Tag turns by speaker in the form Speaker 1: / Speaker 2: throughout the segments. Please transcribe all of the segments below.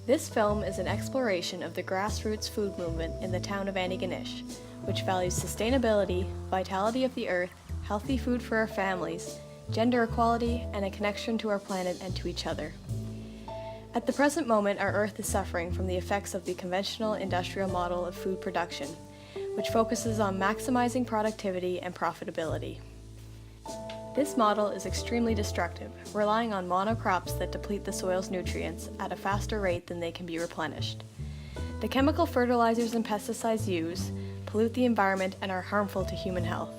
Speaker 1: This film is an exploration of the grassroots food movement in the town of Antigonish, which values sustainability, vitality of the earth, healthy food for our families, gender equality, and a connection to our planet and to each other. At the present moment, our earth is suffering from the effects of the conventional industrial model of food production, which focuses on maximizing productivity and profitability. This model is extremely destructive, relying on monocrops that deplete the soil's nutrients at a faster rate than they can be replenished. The chemical fertilizers and pesticides used pollute the environment and are harmful to human health.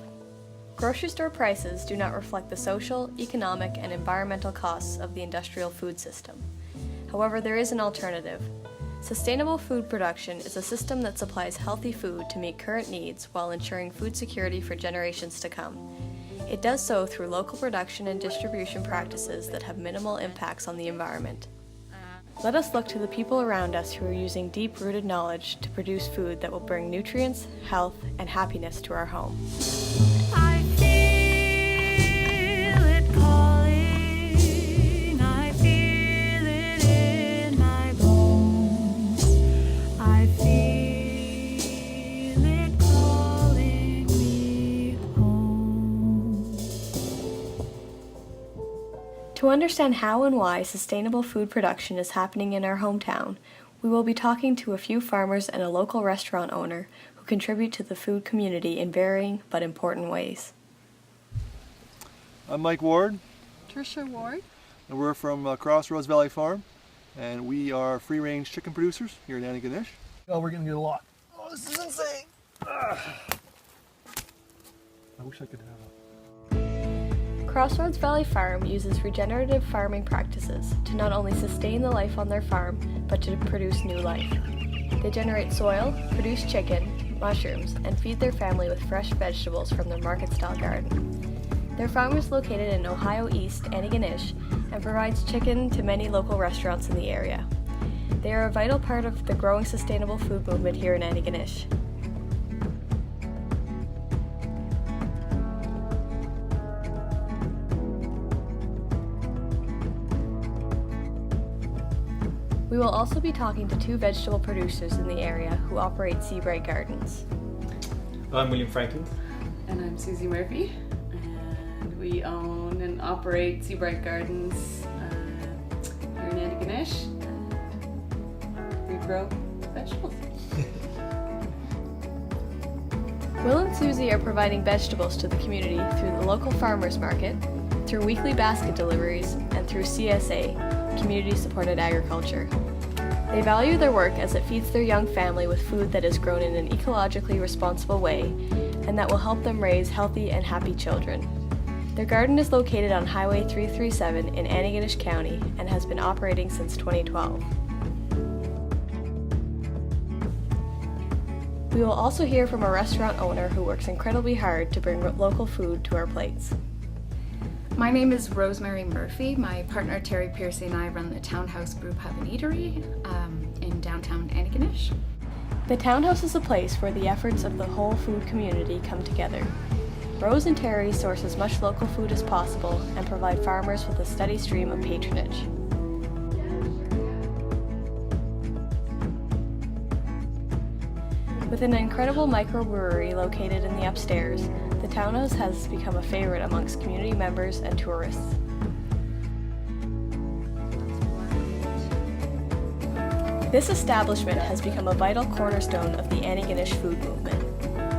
Speaker 1: Grocery store prices do not reflect the social, economic, and environmental costs of the industrial food system. However, there is an alternative. Sustainable food production is a system that supplies healthy food to meet current needs while ensuring food security for generations to come. It does so through local production and distribution practices that have minimal impacts on the environment. Let us look to the people around us who are using deep-rooted knowledge to produce food that will bring nutrients, health, and happiness to our home.
Speaker 2: I feel it calling, I feel it in my bones, I feel it calling me home.
Speaker 1: To understand how and why sustainable food production is happening in our hometown, we will be talking to a few farmers and a local restaurant owner who contribute to the food community in varying but important ways.
Speaker 3: I'm Mike Ward.
Speaker 4: Tricia Ward.
Speaker 3: And we're from Crossroads Valley Farm, and we are free-range chicken producers here in Antigonish. Oh, we're gonna get a lot. Oh, this is insane! I wish I could have
Speaker 1: Crossroads Valley Farm uses regenerative farming practices to not only sustain the life on their farm, but to produce new life. They generate soil, produce chicken, mushrooms, and feed their family with fresh vegetables from their market-style garden. Their farm is located in Ohio East, Antigonish, and provides chicken to many local restaurants in the area. They are a vital part of the growing sustainable food movement here in Antigonish. We will also be talking to two vegetable producers in the area who operate Seabright Gardens.
Speaker 5: I'm William Franklin.
Speaker 4: And I'm Susie Murphy. And we own and operate Seabright Gardens here in Antigonish. We grow vegetables.
Speaker 1: Will and Susie are providing vegetables to the community through the local farmers market, through weekly basket deliveries, and through CSA, community-supported agriculture. They value their work as it feeds their young family with food that is grown in an ecologically responsible way and that will help them raise healthy and happy children. Their garden is located on Highway 337 in Antigonish County and has been operating since 2012. We will also hear from a restaurant owner who works incredibly hard to bring local food to our plates.
Speaker 6: My name is Rosemary Murphy. My partner Terry Piercy and I run the Townhouse Brew Pub and Eatery in downtown Antigonish.
Speaker 1: The Townhouse is a place where the efforts of the whole food community come together. Rose and Terry source as much local food as possible and provide farmers with a steady stream of patronage. With an incredible microbrewery located in the upstairs, the Townhouse has become a favorite amongst community members and tourists. This establishment has become a vital cornerstone of the Antigonish food movement.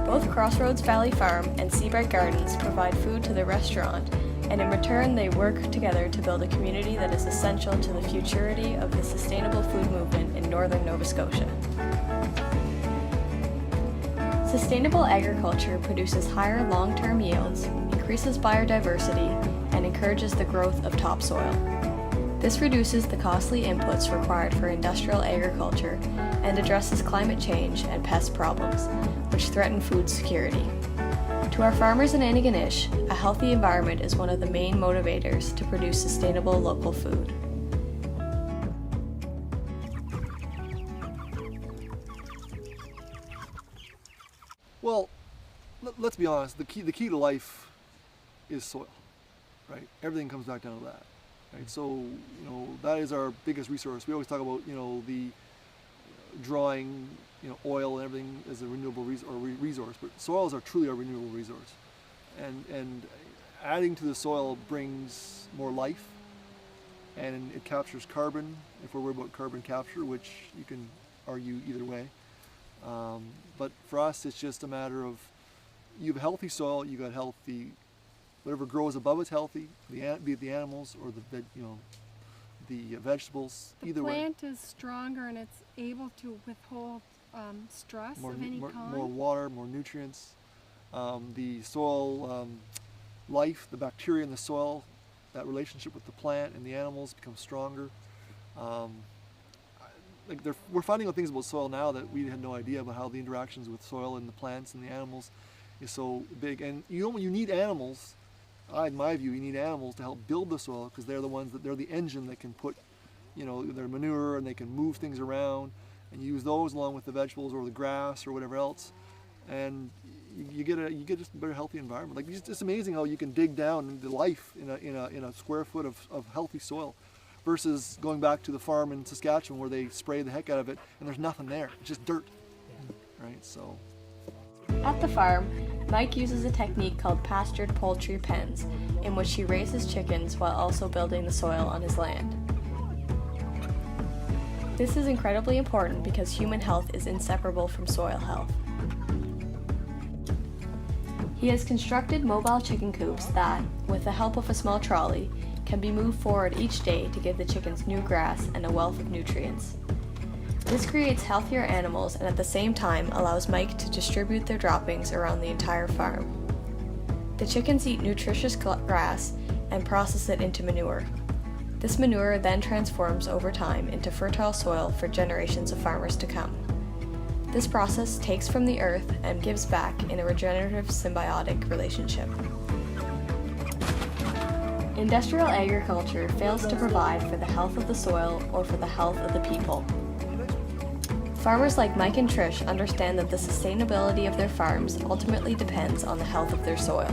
Speaker 1: Both Crossroads Valley Farm and Seabright Gardens provide food to the restaurant, and in return they work together to build a community that is essential to the futurity of the sustainable food movement in northern Nova Scotia. Sustainable agriculture produces higher long-term yields, increases biodiversity, and encourages the growth of topsoil. This reduces the costly inputs required for industrial agriculture and addresses climate change and pest problems, which threaten food security. To our farmers in Antigonish, a healthy environment is one of the main motivators to produce sustainable local food.
Speaker 3: Well, let's be honest. The key to life is soil, right? Everything comes back down to that. Right? So, that is our biggest resource. We always talk about, the drawing, oil and everything as a renewable resource, but soils are truly a renewable resource. And adding to the soil brings more life, and it captures carbon, if we're worried about carbon capture, which you can argue either way. But for us, it's just a matter of, you have healthy soil, you got healthy, whatever grows above it's healthy, be it the animals or the vegetables. Either way,
Speaker 7: the plant is stronger and it's able to withhold stress of any kind.
Speaker 3: More water, more nutrients. The soil life, the bacteria in the soil, that relationship with the plant and the animals becomes stronger. We're finding out things about soil now that we had no idea about, how the interactions with soil and the plants and the animals is so big. And you need animals. In my view, you need animals to help build the soil, because they're the engine that can put, their manure, and they can move things around, and you use those along with the vegetables or the grass or whatever else, and you get just a better, healthy environment. Like, it's amazing how you can dig down into life in a square foot of healthy soil, versus going back to the farm in Saskatchewan where they spray the heck out of it and there's nothing there. It's just dirt, right? So.
Speaker 1: At the farm, Mike uses a technique called pastured poultry pens, in which he raises chickens while also building the soil on his land. This is incredibly important because human health is inseparable from soil health. He has constructed mobile chicken coops that, with the help of a small trolley, can be moved forward each day to give the chickens new grass and a wealth of nutrients. This creates healthier animals and at the same time allows Mike to distribute their droppings around the entire farm. The chickens eat nutritious grass and process it into manure. This manure then transforms over time into fertile soil for generations of farmers to come. This process takes from the earth and gives back in a regenerative symbiotic relationship. Industrial agriculture fails to provide for the health of the soil or for the health of the people. Farmers like Mike and Trish understand that the sustainability of their farms ultimately depends on the health of their soil.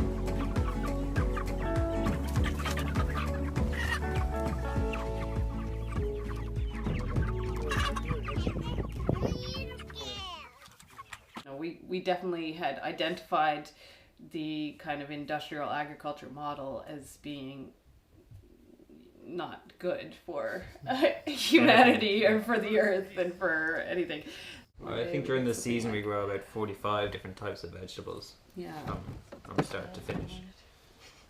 Speaker 4: We definitely had identified the kind of industrial agriculture model as being not good for humanity or for the earth and for anything.
Speaker 5: I think during the season we grow about 45 different types of vegetables.
Speaker 4: Yeah.
Speaker 5: From start to finish.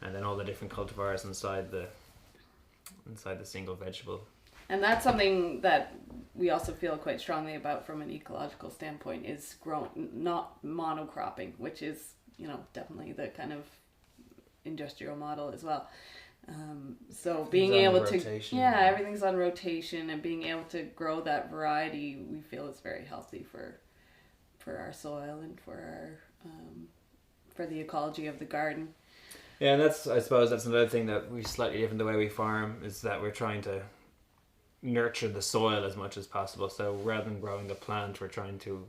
Speaker 5: And then all the different cultivars inside the single vegetable.
Speaker 4: And that's something that we also feel quite strongly about from an ecological standpoint, is not monocropping, which is, definitely the kind of industrial model as well. So being able to, everything's on rotation, and being able to grow that variety, we feel is very healthy for our soil and for the ecology of the garden.
Speaker 5: Yeah, and I suppose that's another thing that we slightly different the way we farm, is that we're trying to nurture the soil as much as possible. So rather than growing the plant, we're trying to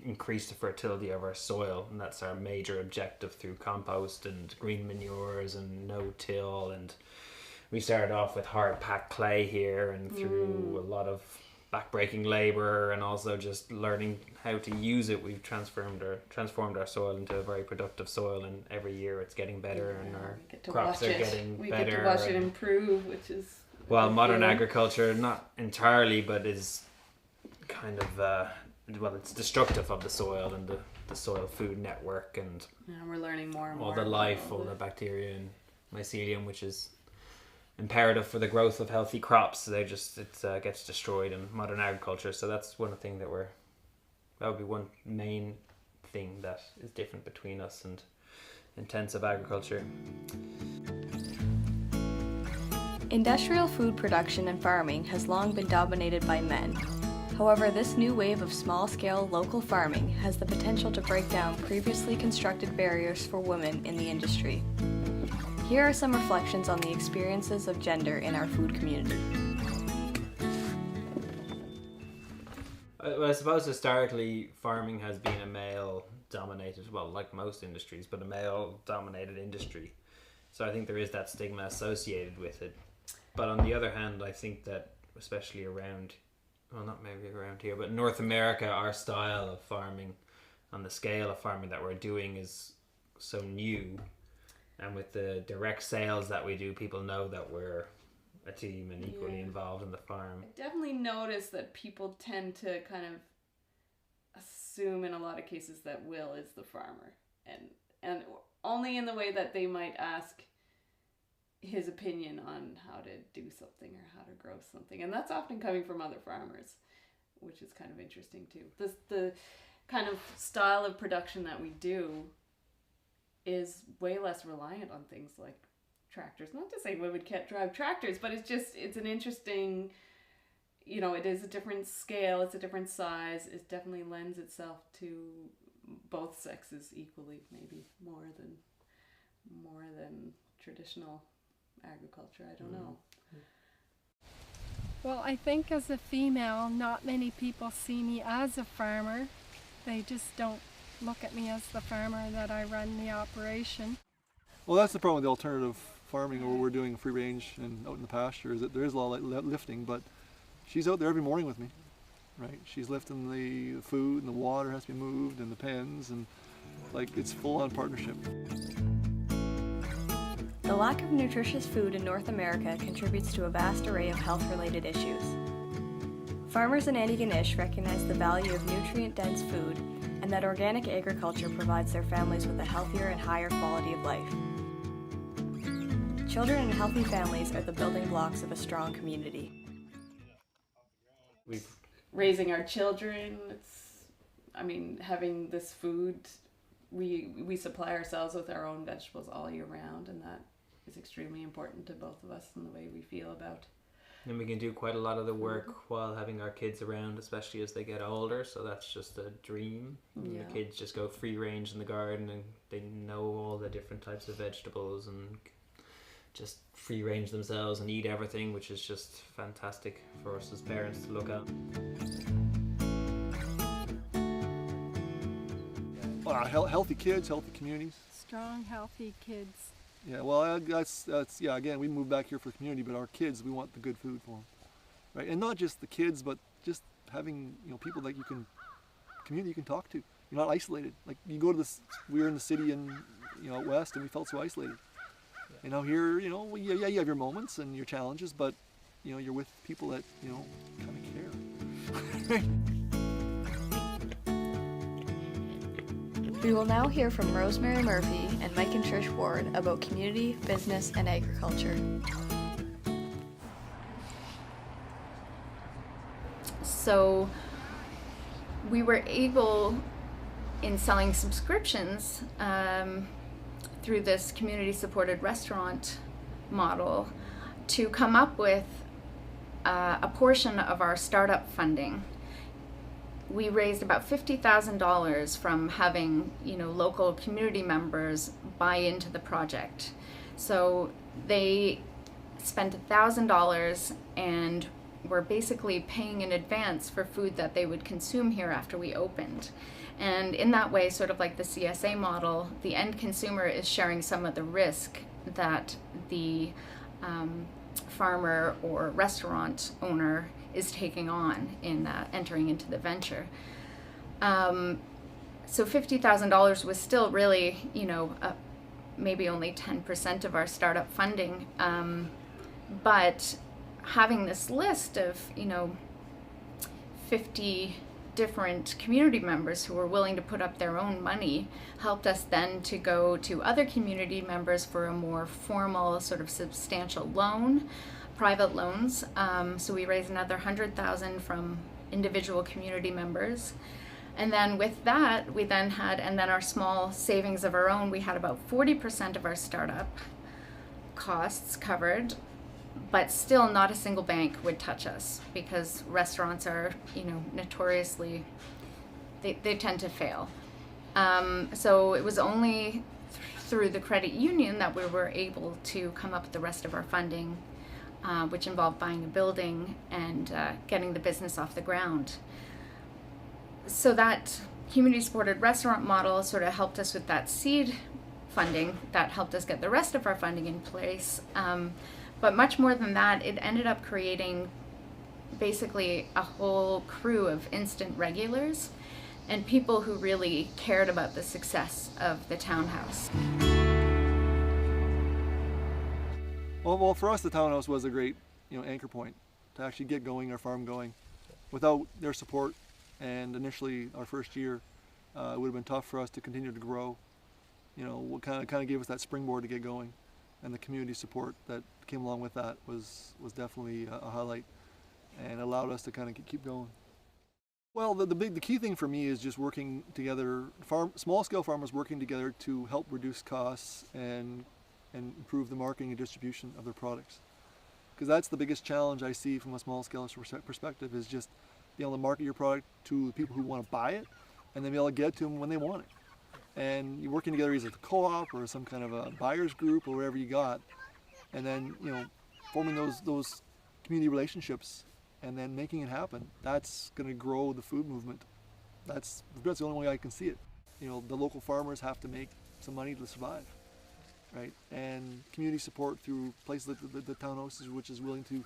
Speaker 5: increase the fertility of our soil, and that's our major objective through compost and green manures and no-till. And we started off with hard packed clay here, and through a lot of backbreaking labor and also just learning how to use it, we've transformed our soil into a very productive soil, and every year it's getting better, and our crops are getting better. We get to
Speaker 4: watch it improve, which is
Speaker 5: modern agriculture, not entirely, but is kind of it's destructive of the soil and the soil food network, and
Speaker 4: we're learning more and more
Speaker 5: all the life, all the bacteria and mycelium, which is imperative for the growth of healthy crops. It gets destroyed in modern agriculture. So that's one thing that would be one main thing that is different between us and intensive agriculture.
Speaker 1: Industrial food production and farming has long been dominated by men. However, this new wave of small-scale local farming has the potential to break down previously constructed barriers for women in the industry. Here are some reflections on the experiences of gender in our food community.
Speaker 5: I suppose historically farming has been a male-dominated, well, like most industries, but a male-dominated industry. So I think there is that stigma associated with it. But on the other hand, I think that especially around, well, not maybe around here, but North America, our style of farming and the scale of farming that we're doing is so new. And with the direct sales that we do, people know that we're a team and equally involved in the farm.
Speaker 4: I definitely noticed that people tend to kind of assume in a lot of cases that Will is the farmer, and only in the way that they might ask his opinion on how to do something or how to grow something, and that's often coming from other farmers, which is kind of interesting too. The kind of style of production that we do is way less reliant on things like tractors. Not to say women can't drive tractors, but it's an interesting, it is a different scale, it's a different size. It definitely lends itself to both sexes equally, maybe more than traditional agriculture. I don't know.
Speaker 7: Well, I think as a female, not many people see me as a farmer. They just don't look at me as the farmer that I run the operation.
Speaker 3: Well, that's the problem with the alternative farming, where we're doing free range and out in the pasture, is that there is a lot of lifting, but she's out there every morning with me, right? She's lifting the food, and the water has to be moved, and the pens, and it's full-on partnership.
Speaker 1: The lack of nutritious food in North America contributes to a vast array of health-related issues. Farmers in Antigonish recognize the value of nutrient-dense food and that organic agriculture provides their families with a healthier and higher quality of life. Children and healthy families are the building blocks of a strong community.
Speaker 4: Raising our children, having this food, we supply ourselves with our own vegetables all year round, and that is extremely important to both of us in the way we feel about.
Speaker 5: And we can do quite a lot of the work while having our kids around, especially as they get older, so that's just a dream.
Speaker 4: Yeah.
Speaker 5: The kids just go free range in the garden and they know all the different types of vegetables and just free range themselves and eat everything, which is just fantastic for us as parents to look at.
Speaker 3: Healthy kids, healthy communities.
Speaker 7: Strong, healthy kids.
Speaker 3: Yeah, well, that's again, we moved back here for the community, but our kids, we want the good food for them, right? And not just the kids, but just having people that community you can talk to. You're not isolated. Like you go to this, we were in the city and out west, and we felt so isolated. Here, you have your moments and your challenges, but you're with people that kind of care.
Speaker 1: We will now hear from Rosemary Murphy and Mike and Trish Ward about community, business, and agriculture.
Speaker 6: So we were able, in selling subscriptions through this community-supported restaurant model, to come up with a portion of our startup funding. We raised about $50,000 from having, local community members buy into the project. So they spent $1,000 and were basically paying in advance for food that they would consume here after we opened. And in that way, sort of like the CSA model, the end consumer is sharing some of the risk that the farmer or restaurant owner is taking on in entering into the venture. So $50,000 was still really, maybe only 10% of our startup funding. But having this list of, 50 different community members who were willing to put up their own money helped us then to go to other community members for a more formal, sort of substantial loan. Private loans. So we raised another $100,000 from individual community members. And then with that, we then had, and then our small savings of our own, we had about 40% of our startup costs covered, but still not a single bank would touch us because restaurants are, notoriously, they tend to fail. So it was only through the credit union that we were able to come up with the rest of our funding, which involved buying a building and getting the business off the ground. So that community-supported restaurant model sort of helped us with that seed funding that helped us get the rest of our funding in place. But much more than that, it ended up creating basically a whole crew of instant regulars and people who really cared about the success of the townhouse.
Speaker 3: Well, for us, the townhouse was a great, anchor point to actually get going, our farm going. Without their support, and initially our first year, it would have been tough for us to continue to grow. What kind of gave us that springboard to get going, and the community support that came along with that was definitely a highlight, and allowed us to kind of keep going. Well, the key thing for me is just working together, small scale farmers working together to help reduce costs and improve the marketing and distribution of their products. Because that's the biggest challenge I see from a small scale perspective, is just being able to market your product to the people who want to buy it, and then be able to get it to them when they want it. And you're working together either at the co-op or some kind of a buyers group or wherever you got, and then forming those community relationships and then making it happen. That's going to grow the food movement. That's the only way I can see it. The local farmers have to make some money to survive, right? And community support through places like the townhouses, which is willing to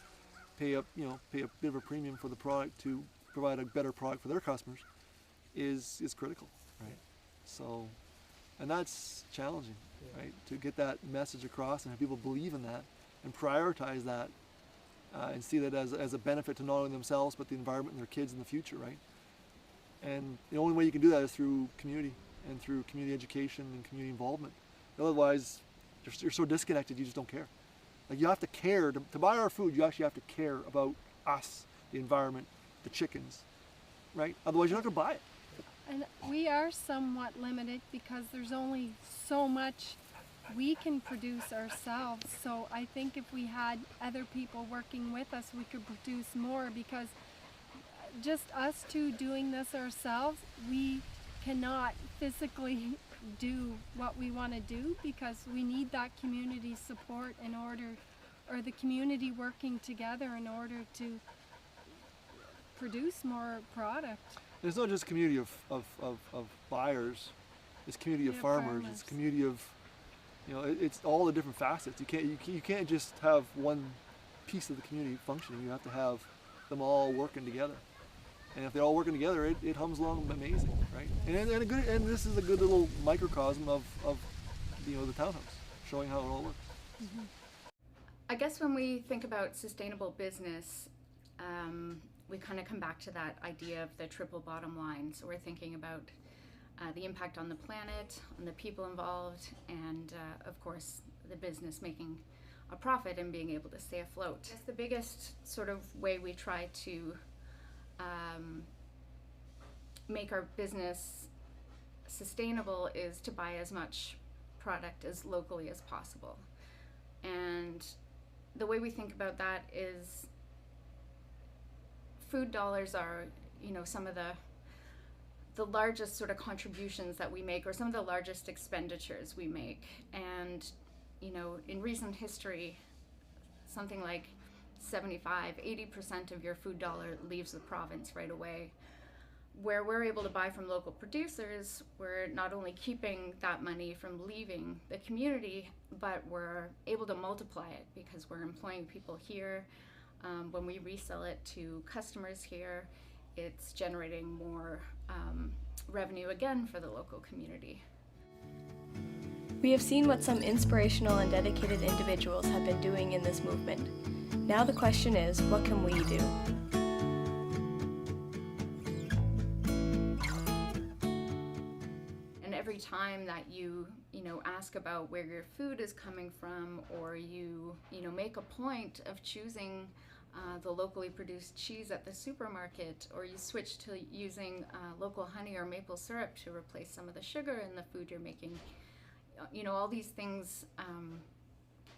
Speaker 3: pay a bit of a premium for the product to provide a better product for their customers, is critical, right? So, and that's challenging, right? To get that message across and have people believe in that and prioritize that, and see that as a benefit to not only themselves but the environment and their kids in the future, right? And the only way you can do that is through community and through community education and community involvement. Otherwise, you're so disconnected, you just don't care. Like, you have to care to buy our food. You actually have to care about us, the environment, the chickens, right? Otherwise, you're not going to buy it.
Speaker 7: And we are somewhat limited because there's only so much we can produce ourselves. So I think if we had other people working with us, we could produce more, because just us two doing this ourselves, we cannot physically do what we want to do, because we need that community support in order, or the community working together in order to produce more product.
Speaker 3: It's not just community of buyers, it's community of farmers. It's community of, it's all the different facets. You can't just have one piece of the community functioning. You have to have them all working together. And if they're all working together, it hums along amazing, right? And this is a good little microcosm of the townhouse, showing how it all works.
Speaker 6: Mm-hmm. I guess when we think about sustainable business, we kind of come back to that idea of the triple bottom line. So we're thinking about the impact on the planet, on the people involved, and of course the business making a profit and being able to stay afloat. It's the biggest sort of way we try to make our business sustainable is to buy as much product as locally as possible. And the way we think about that is food dollars are, some of the largest sort of contributions that we make, or some of the largest expenditures we make. And, in recent history, something like 75-80% of your food dollar leaves the province right away. Where we're able to buy from local producers, we're not only keeping that money from leaving the community, but we're able to multiply it because we're employing people here. When we resell it to customers here, it's generating more revenue again for the local community.
Speaker 1: We have seen what some inspirational and dedicated individuals have been doing in this movement. Now the question is, what can we do?
Speaker 6: And every time that you ask about where your food is coming from, or you make a point of choosing the locally produced cheese at the supermarket, or you switch to using local honey or maple syrup to replace some of the sugar in the food you're making, all these things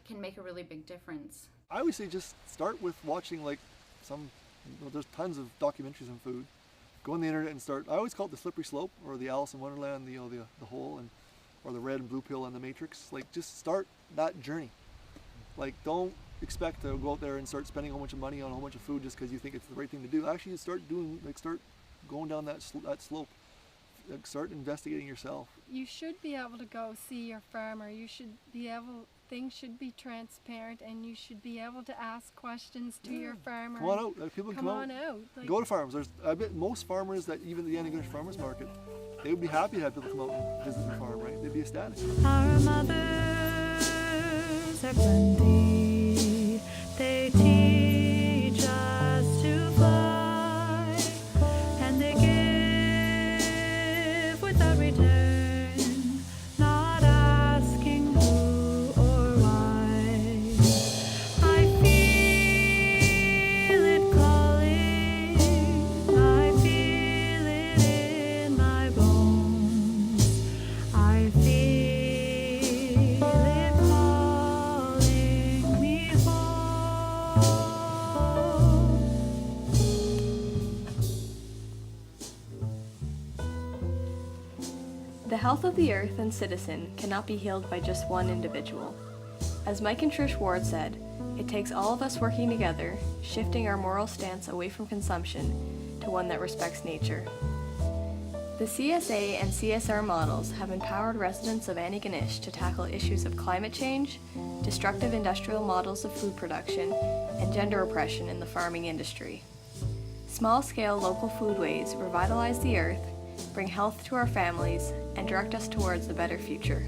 Speaker 6: can make a really big difference.
Speaker 3: I always say just start with watching there's tons of documentaries on food. Go on the internet and start. I always call it the slippery slope, or the Alice in Wonderland, the hole, or the red and blue pill and the Matrix. Just start that journey. Don't expect to go out there and start spending a whole bunch of money on a whole bunch of food just because you think it's the right thing to do. Actually, start going down that slope. Start investigating yourself.
Speaker 7: You should be able to go see your farmer. You should be able things should be transparent, and you should be able to ask questions to your farmer.
Speaker 3: Come on out. People
Speaker 7: Come on out. Like,
Speaker 3: Go to farms. I bet most farmers that even the Antigonish Farmers Market, they would be happy to have people come out and visit their farm, right? They'd be ecstatic.
Speaker 2: Our mothers are plenty. They teach us to fly, and they give without return, not asking who or why. I feel it calling. I feel it in my bones. I feel it calling me home.
Speaker 1: The health of the earth and citizen cannot be healed by just one individual. As Mike and Trish Ward said, it takes all of us working together, shifting our moral stance away from consumption to one that respects nature. The CSA and CSR models have empowered residents of Antigonish to tackle issues of climate change, destructive industrial models of food production, and gender oppression in the farming industry. Small-scale local foodways revitalize the earth, bring health to our families, and direct us towards a better future.